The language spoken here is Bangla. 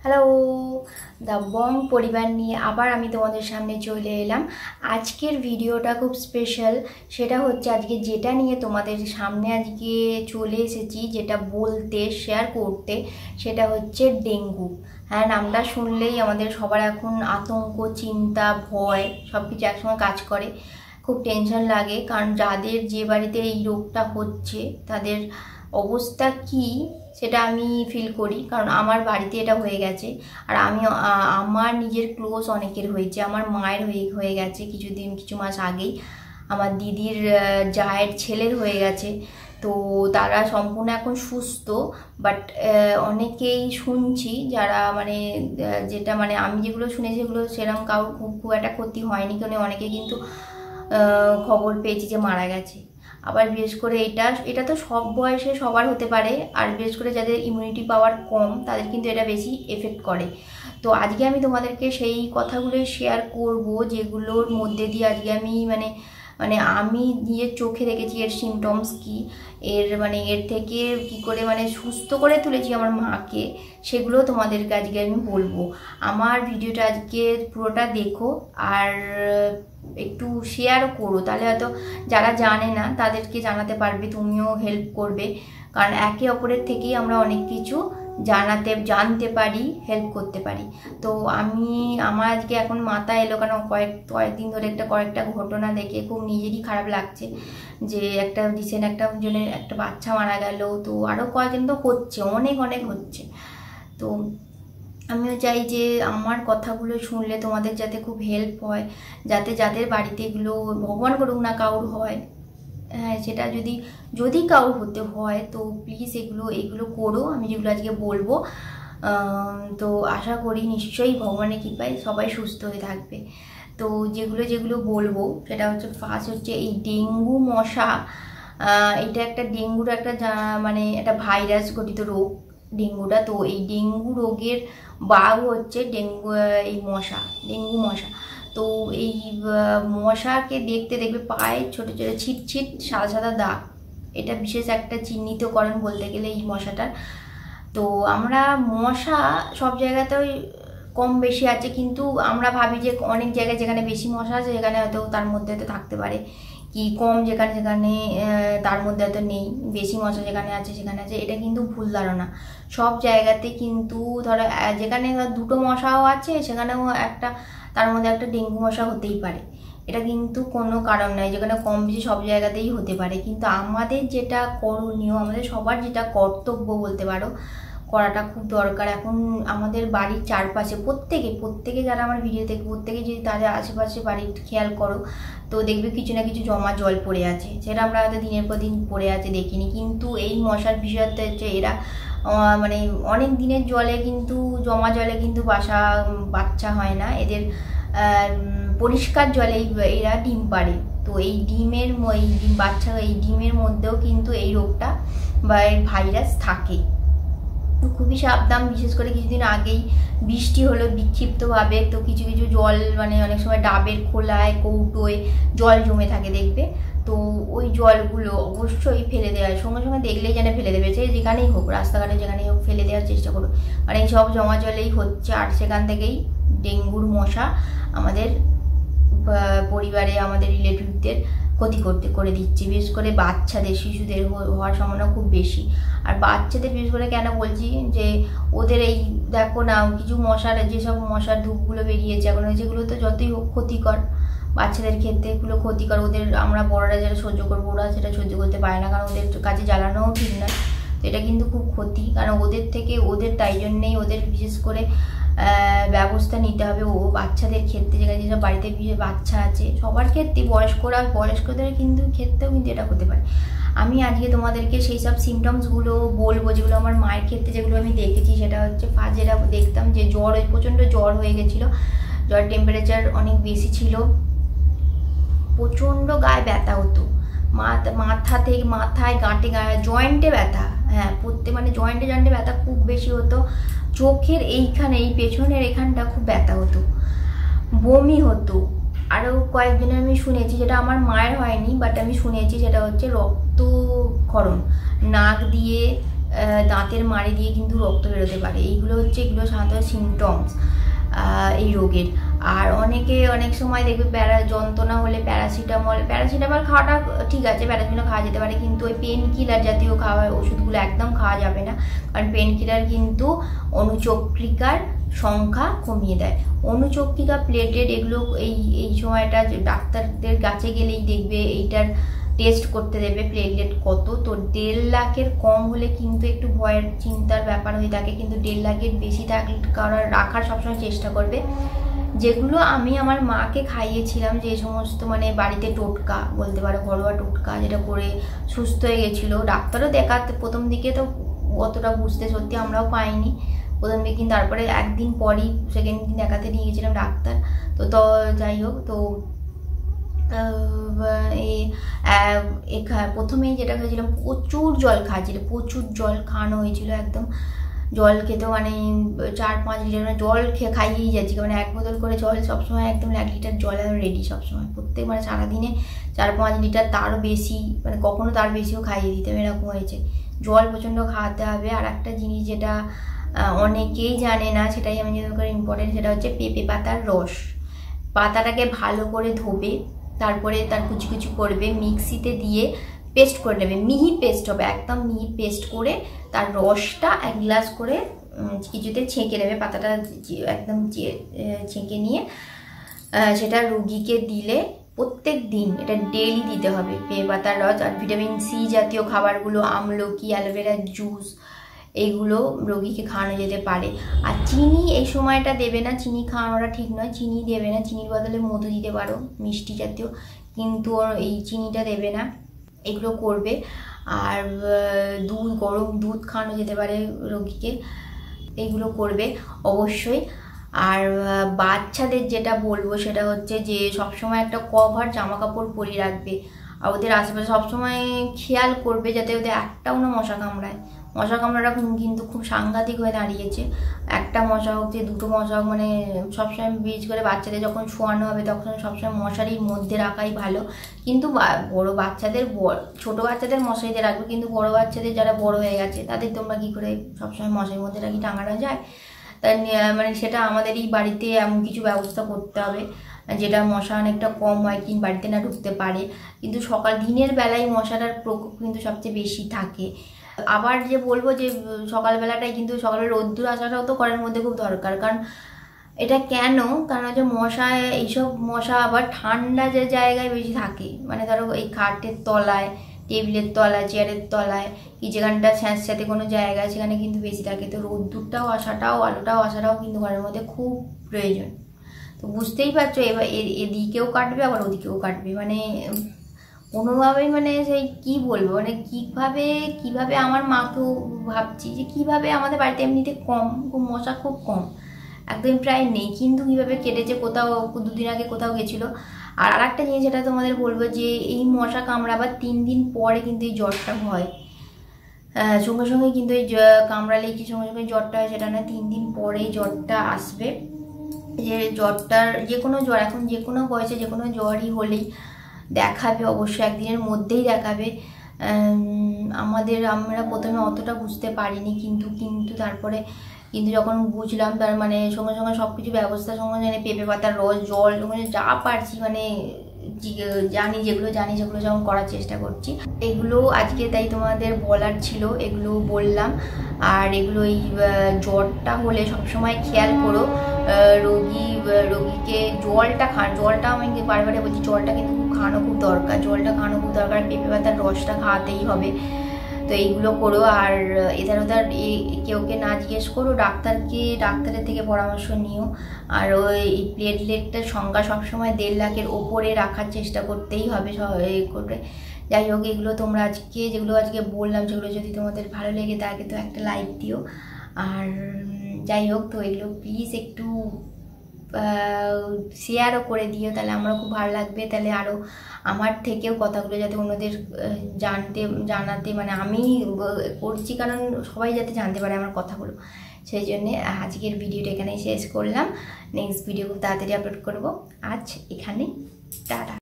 হ্যালো, দ্য বং পরিবার নিয়ে আবার আমি তোমাদের সামনে চলে এলাম। আজকের ভিডিওটা খুব স্পেশাল। সেটা হচ্ছে আজকে যেটা নিয়ে তোমাদের সামনে আজকে চলে এসেছি, যেটা বলতে শেয়ার করতে, সেটা হচ্ছে ডেঙ্গু। হ্যাঁ, নামটা শুনলেই আমাদের সবার এখন আতঙ্ক, চিন্তা, ভয় সব কিছু একসঙ্গে কাজ করে। খুব টেনশন লাগে, কারণ যাদের যে বাড়িতে এই রোগটা হচ্ছে তাদের অবস্থা কি সেটা আমি ফিল করি, কারণ আমার বাড়িতে এটা হয়ে গেছে। আর আমার নিজের ক্লোজ অনেকের হয়েছে, আমার মায়ের হয়ে গেছে কিছু মাস আগেই। আমার দিদির জায়ের ছেলের হয়ে গেছে। তো তারা সম্পূর্ণ এখন সুস্থ, বাট অনেকেই শুনছি যারা মানে যেটা মানে আমি যেগুলো শুনেছি সেগুলো সেরকম কারোর খুব একটা ক্ষতি হয়নি, কারণ অনেকে কিন্তু খবর পেয়েছি যে মারা গেছে। আবার বিশেষ করে এটা তো সব বয়সে সবার হতে পারে, আর বিশেষ করে যাদের ইমিউনিটি পাওয়ার কম তাদের কিন্তু এটা বেশি এফেক্ট করে। তো আজকে আমি তোমাদেরকে সেই কথাগুলোই শেয়ার করব, যেগুলোর মধ্যে দিয়ে আজকে আমি মানে মানে আমি নিজের চোখে দেখেছি এর সিমটমস কি, এর থেকে কি করে মানে সুস্থ করে তুলেছি আমার মাকে, সেগুলো তোমাদেরকে আজকে আমি বলবো। আমার ভিডিওটা আজকে পুরোটা দেখো আর একটু শেয়ারও করো, তাহলে হয়তো যারা জানে না তাদেরকে জানাতে পারবে, তুমিও হেল্প করবে। কারণ একে অপরের থেকেই আমরা অনেক কিছু জানতে পারি, হেল্প করতে পারি। তো আমার আজকে এখন মাথা এলো, কারণ কয়েকদিন ধরে কয়েকটা ঘটনা দেখে খুব নিজেরই খারাপ লাগছে, যে রিসেন্ট জনের একটা বাচ্চা মারা গেল। তো আরও কয়েকদিন তো হচ্ছে, অনেক হচ্ছে। তো আমিও চাই যে আমার কথাগুলো শুনলে তোমাদের যাতে খুব হেল্প হয়, যাতে যাদের বাড়িতে এগুলো ভগবান করুক না কারোর হয়, হ্যাঁ সেটা যদি কারোর হতে হয় তো প্লিজ এগুলো করো, আমি যেগুলো আজকে বলবো। তো আশা করি নিশ্চয়ই ভগবানের কৃপায় সবাই সুস্থ হয়ে থাকবে। তো যেগুলো বলবো সেটা হচ্ছে, ফার্স্ট হচ্ছে এই ডেঙ্গু মশা। এটা একটা ডেঙ্গুর মানে একটা ভাইরাস ঘটিত রোগ ডেঙ্গুটা। তো এই ডেঙ্গু রোগের বাঘ হচ্ছে ডেঙ্গু মশা। তো এই মশাকে দেখবে পায়ে ছোট ছোট ছিট সাদা সাদা দাগ, এটা বিশেষ একটা চিহ্নিতকরণ বলতে গেলে এই মশাটার। তো আমরা মশা সব জায়গাতেই কম বেশি আছে, কিন্তু আমরা ভাবি যে অনেক জায়গায় যেখানে বেশি মশা আছে সেখানে হয়তো তার মধ্যে হয়তো থাকতে পারে, কি কম যেখানে তার মধ্যে হয়তো নেই, বেশি মশা যেখানে আছে সেখানে আছে। এটা কিন্তু ভুল ধারণা। সব জায়গাতে কিন্তু ধরো যেখানে দুটো মশাও আছে সেখানেও তার মধ্যে একটা ডেঙ্গু মশা হতেই পারে। এটা কিন্তু কোনো কারণ নাই, যেখানে কম বেশি সব জায়গাতেই হতে পারে। কিন্তু আমাদের যেটা করণীয়, আমাদের সবার যেটা কর্তব্য বলতে পারো, করাটা খুব দরকার এখন আমাদের বাড়ির চারপাশে প্রত্যেকে যারা আমার ভিডিও দেখে, প্রত্যেকে যদি তাদের আশেপাশে বাড়ির খেয়াল করো, তো দেখবে কিছু না কিছু জমা জল পড়ে আছে, সেটা আমরা হয়তো দিনের পর দিন পড়ে আছে দেখিনি। কিন্তু এই মশার বিষয়টা হচ্ছে এরা মানে অনেক দিনের জলে কিন্তু জমা জলে কিন্তু বাচ্চা হয় না এদের, পরিষ্কার জলেই এরা ডিম পাড়ে। তো এই ডিমের মধ্যেও কিন্তু এই রোগটা বা এই ভাইরাস থাকে। খুবই সাবধান, বিশেষ করে কিছুদিন আগেই বৃষ্টি হলো বিক্ষিপ্তভাবে, তো কিছু জল মানে অনেক সময় ডাবের খোলায় কৌটোয় জল জমে থাকে দেখবে। তো ওই জলগুলো অবশ্যই ফেলে দেওয়ার সঙ্গে দেখলেই যেন ফেলে দেবে, সে যেখানেই হোক, রাস্তাঘাটে যেখানেই হোক ফেলে দেওয়ার চেষ্টা করো। মানে এই সব জমা জলেই হচ্ছে, আর সেখান থেকেই ডেঙ্গুর মশা আমাদের পরিবারে আমাদের রিলেটিভদের ক্ষতি করে দিচ্ছে। বিশেষ করে বাচ্চাদের, শিশুদের হওয়ার সম্ভাবনা খুব বেশি। আর বাচ্চাদের বিশেষ করে কেন বলছি, যে ওদের এই দেখো না কিছু যেসব মশার ধূপগুলো বেরিয়েছে এখন, যেগুলো তো যতই হোক ক্ষতিকর, বাচ্চাদের ক্ষেত্রে এগুলো ক্ষতিকর। ওদের আমরা বড়রা যেটা সহ্য করবো, ওরা সেটা সহ্য করতে পারে না, কারণ ওদের কাছে জ্বালানোও ঠিক নয়। তো এটা কিন্তু খুব ক্ষতি, কারণ তাই জন্যেই ওদের বিশেষ করে ব্যবস্থা নিতে হবে। বাচ্চাদের ক্ষেত্রে যেসব বাড়িতে বাচ্চা আছে সবার ক্ষেত্রে, বয়স্কদের ক্ষেত্রেও কিন্তু এটা হতে পারে। আমি আজকে তোমাদেরকে সেই সব সিমটমসগুলো বলবো যেগুলো আমার মায়ের ক্ষেত্রে যেগুলো আমি দেখেছি। সেটা হচ্ছে ফার্স্ট যেটা দেখতাম যে প্রচণ্ড জ্বর হয়ে গেছিলো, টেম্পারেচার অনেক বেশি ছিল, প্রচণ্ড গায়ে ব্যথা হতো, মাথায় গাঁটে জয়েন্টে ব্যথা, হ্যাঁ মানে জয়েন্টে ব্যথা খুব বেশি হতো। চোখের এইখানে এই পেছনের এখানটা খুব ব্যথা হতো, বমি হতো। আরও কয়েকজনের আমি শুনেছি, যেটা আমার মায়ের হয়নি বাট আমি শুনেছি, সেটা হচ্ছে রক্তক্ষরণ, নাক দিয়ে দাঁতের মাড়ি দিয়ে কিন্তু রক্ত বেরোতে পারে। এগুলো সাধারণত সিমটমস এই রোগের। আর অনেক সময় দেখবে যন্ত্রণা হলে প্যারাসিটামল খাওয়াটা ঠিক আছে, প্যারাসিটামল খাওয়া যেতে পারে, কিন্তু ওই পেন কিলার জাতীয় ওষুধগুলো একদম খাওয়া যাবে না। কারণ পেন কিলার কিন্তু অনুচক্রিকার সংখ্যা কমিয়ে দেয়। অনুচক্রিকা, প্লেটেড, এগুলো এই সময়টা ডাক্তারদের কাছে গেলেই দেখবে এইটার টেস্ট করতে দেবে প্লেটলেট কত। তো 1.5 লাখের কম হলে কিন্তু একটু ভয়ের চিন্তার ব্যাপার হয়ে থাকে, কিন্তু 1.5 লাখের বেশি রাখার সবসময় চেষ্টা করবে। যেগুলো আমি আমার মাকে খাইয়েছিলাম, যে সমস্ত মানে বাড়িতে টোটকা বলতে পারো, ঘরোয়া টোটকা, যেটা করে সুস্থ হয়ে গেছিলো। ডাক্তারও দেখাতে প্রথম দিকে তো অতটা বুঝতে সত্যি আমরাও পাইনি প্রথম দিকে, কিন্তু তারপরে একদিন পরই সেকেন্ড দিন দেখাতে নিয়ে গেছিলাম ডাক্তার। তো যাই হোক, তো প্রথমেই যেটা খেয়েছিলাম, প্রচুর জল খাচ্ছিল, প্রচুর জল খাওয়ানো হয়েছিল। একদম জল খেতেও মানে 4-5 লিটার মানে জল খাইয়েই যাচ্ছি, মানে 1 বোতল করে জল সবসময়, একদম 1 লিটার জল রেডি সবসময়, প্রত্যেক মানে সারাদিনে 4-5 লিটার, তারও বেশি, মানে কখনো তার বেশিও খাইয়ে দিতাম, এরকম হয়েছে। জল প্রচণ্ড খাওয়াতে হবে। আর একটা জিনিস যেটা অনেকেই জানে না, সেটাই আমি যেটা করে ইম্পর্টেন্ট, সেটা হচ্ছে পেঁপে পাতার রস। পাতাটাকে ভালো করে ধোবে, তারপরে তার কুচি কুচি করবে, মিক্সিতে দিয়ে পেস্ট করে নেবে, মিহি পেস্ট হবে, একদম মিহি পেস্ট করে তার রসটা 1 গ্লাস করে কিছুতে ছেঁকে নেবে, পাতাটা একদম ছেঁকে নিয়ে সেটা রুগীকে দিলে প্রত্যেক দিন, এটা ডেইলি দিতে হবে পেঁপে পাতার রস। আর ভিটামিন সি জাতীয় খাবারগুলো, আমলকি, অ্যালোভেরা জুস, এইগুলো রোগীকে খাওয়ানো যেতে পারে। আর চিনি এই সময়টা দেবে না, চিনি খাওয়ানোটা ঠিক নয়, চিনি দেবে না, চিনির বদলে মধু দিতে পারো, মিষ্টি জাতীয়, কিন্তু এই চিনিটা দেবে না। এগুলো করবে। আর গরম দুধ খাওয়ানো যেতে পারে রোগীকে, এগুলো করবে অবশ্যই। আর বাচ্চাদের যেটা বলবো সেটা হচ্ছে যে সবসময় একটা কভার জামা কাপড় পরিয়ে রাখবে, আর ওদের আশেপাশে সবসময় খেয়াল করবে যাতে ওদের একটাও না মশা কামড়ায়। মশা কামড়াটা কিন্তু খুব সাংঘাতিক হয়ে দাঁড়িয়েছে। একটা মশা হোক যে 2টো মশা হোক, মানে সবসময় বিশেষ করে বাচ্চাদের যখন শোয়ানো হবে তখন সবসময় মশারির মধ্যে রাখাই ভালো। কিন্তু বড় বাচ্চাদের, ছোট বাচ্চাদের মশারিতে রাখবে, কিন্তু বড় বাচ্চাদের যারা বড় হয়ে গেছে তাদের তোমরা কি করে সবসময় মশারির মধ্যে রাখি টাঙানো যায়? তাই মানে সেটা আমাদেরই বাড়িতে এমন কিছু ব্যবস্থা করতে হবে যেটা মশা অনেকটা কম হয়, কিন্তু বাড়িতে না ঢুকতে পারে। কিন্তু দিনের বেলায় মশাটার প্রকোপ কিন্তু সবচেয়ে বেশি থাকে। আবার যে বলবো যে সকালবেলাটাই কিন্তু সকালে রোদ্দুর আসাটাও তো ঘরের মধ্যে খুব দরকার। কারণ এটা কেন, কারণ হচ্ছে এইসব মশা আবার ঠান্ডা যে জায়গায় বেশি থাকে, মানে ধরো এই খাটের তলায়, টেবিলের তলায়, চেয়ারের তলায়, কি যেখানটা স্যাঁতস্যাঁতে কোনো জায়গায়, সেখানে কিন্তু বেশি থাকে। তো রোদ্দুরটাও আসাটাও, আলোটাও আসাটাও কিন্তু ঘরের মধ্যে খুব প্রয়োজন। তো বুঝতেই পারছো, এবার এদিকেও কাটবে আবার ওদিকেও কাটবে, মানে কোনোভাবেই মানে সেই কি বলবো, মানে কিভাবে আমার মাকেও ভাবছি যে কিভাবে আমাদের বাড়িতে এমনিতে মশা খুব কম, একদম প্রায় নেই, কিন্তু কিভাবে কেটেছে, কোথাও 2 দিন আগে কোথাও গেছিলো। আর আরেকটা জিনিস যেটা তোমাদের বলবো, যে এই মশা কামড়াবার 3 দিন পরে কিন্তু এই জ্বরটা হয়, সঙ্গে সঙ্গে কিন্তু এই কামড়ালেই কি সঙ্গে সঙ্গে জ্বরটা হয় সেটা না, 3 দিন পরেই জ্বরটা আসবে। যে জ্বরটার যে কোনো জ্বর, এখন যে কোনো বয়সে যে কোনো জ্বরই হলেই দেখাবে, অবশ্যই একদিনের মধ্যেই দেখাবে। আমরা প্রথমে অতটা বুঝতে পারিনি, কিন্তু তারপরে কিন্তু যখন বুঝলাম, তার মানে সঙ্গে সঙ্গে সব কিছু ব্যবস্থা সঙ্গে মানে পেঁপে পাতার রস, জল, সঙ্গে যা পারছি মানে যেগুলো জানি সেগুলো যেমন করার চেষ্টা করছি। এগুলো আজকে তাই তোমাদের বলার ছিল, এগুলো বললাম। আর এগুলো এই জ্বরটা হলে সবসময় খেয়াল করো, রোগীকে জলটা আমি বারবার বলছি, জলটা কিন্তু খাওয়ানো খুব দরকার, পেঁপে পাতার রসটা খাওয়াতেই হবে। তো এইগুলো করো। আর এধার ওধার কেউকে না জিজ্ঞেস করো, ডাক্তারের থেকে পরামর্শ নিও। আর ওই প্লেটলেটটার সংখ্যা সবসময় 1.5 লাখের ওপরে রাখার চেষ্টা করতেই হবে করে। যাই হোক, এগুলো তোমরা যেগুলো আজকে বললাম, সেগুলো যদি তোমাদের ভালো লেগে থাকে তো একটা লাইক দিও। আর যাই হোক, তো এগুলো প্লিজ একটু শেয়ারও করে দিও, তাহলে আমারও খুব ভালো লাগবে। তাহলে আরও আমার থেকেও কথাগুলো যাতে অন্যদের জানাতে, মানে আমি করছি কারণ সবাই যাতে জানতে পারে আমার কথাগুলো, সেই জন্যে আজকের ভিডিওটা এখানেই শেষ করলাম। নেক্সট ভিডিও খুব তাড়াতাড়ি আপলোড করবো। আজ এখানে টাটা।